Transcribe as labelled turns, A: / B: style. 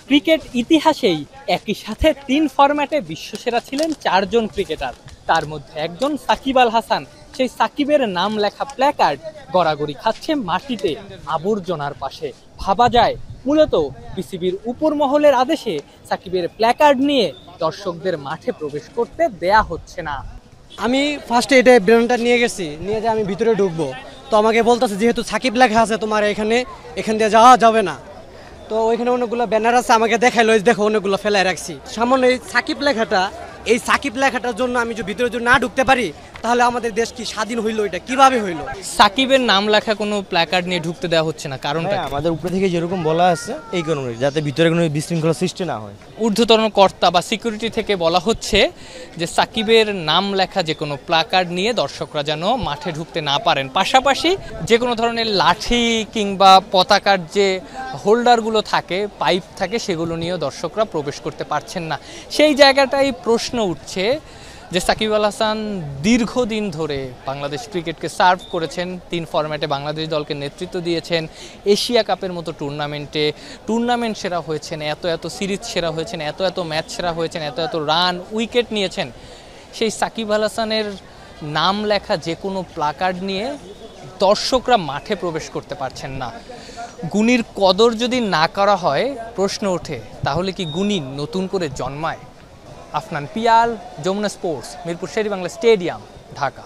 A: Cricket ইতিহাসেই একই সাথে ৩ ফরম্যাটে বিশ্বসেরা ছিলেন ৪ জন ক্রিকেটার। তার মধ্যে একজন সাকিব আল হাসান। সেই সাকিবের নাম লেখা প্ল্যাকার্ড গড়াগড়ি খাচ্ছে মাটিতে, আবর্জনার পাশে। ভাবা যায় মূলত বিসিবির উপর মহলের আদেশে সাকিবের প্ল্যাকার্ড নিয়ে দর্শকদের মাঠে প্রবেশ করতে দেয়া হচ্ছে না।
B: আমি ফার্স্টে এটা ব্রেনটা নিয়ে গেছি, নিয়ে যে আমি ভিতরে ঢুকবো, তো আমাকে বলতেছে যেহেতু সাকিব লেখা আছে তোমার এখান দিয়ে যাওয়া যাবে না। তো ওইখানে অনেকগুলো ব্যানার আছে, আমাকে দেখাইলো, দেখো অনেকগুলো ফেলায় রাখছি সামান্য এই সাকিব লেখাটার জন্য আমি যদি ভিতরে যদি না ঢুকতে পারি তাহলে আমাদের দেশ কি স্বাধীন হইলো? এটা কিভাবে হইলো?
A: সাকিবের নাম লেখা কোনো প্ল্যাকার্ড নিয়ে ঢুকতে দেওয়া হচ্ছে না, কারণটা কি?
C: আমাদের উপরে থেকে যেরকম বলা আছে এই কারণে, যাতে ভিতরে কোনো বিশৃঙ্খলা সৃষ্টি না হয়।
A: ঊর্ধ্বতন কর্তা বা সিকিউরিটি থেকে বলা হচ্ছে যে সাকিবের নাম লেখা যে কোনো প্ল্যাকার্ড নিয়ে দর্শকরা যেন মাঠে ঢুকতে না পারেন। পাশাপাশি যে কোনো ধরনের লাঠি কিংবা পতাকার যে হোল্ডারগুলো থাকে, পাইপ থাকে, সেগুলো নিয়েও দর্শকরা প্রবেশ করতে পারছেন না। সেই জায়গাটাই প্রশ্ন উঠছে যে সাকিব আল হাসান দীর্ঘদিন ধরে বাংলাদেশ ক্রিকেটকে সার্ভ করেছেন, ৩ ফরম্যাটে বাংলাদেশ দলকে নেতৃত্ব দিয়েছেন, এশিয়া কাপের মতো টুর্নামেন্ট সেরা হয়েছেন, এত সিরিজ সেরা হয়েছেন, এত ম্যাচ সেরা হয়েছেন, এত রান উইকেট নিয়েছেন। সেই সাকিব আল হাসানের নাম লেখা যে কোনো প্ল্যাকার্ড নিয়ে দর্শকরা মাঠে প্রবেশ করতে পারছেন না। গুণীর কদর যদি না করা হয়, প্রশ্ন ওঠে তাহলে কি গুণী নতুন করে জন্মায়? Afnan Piyal, Jamuna sports, Mirpur Sher-e-Bangla stadium, Dhaka.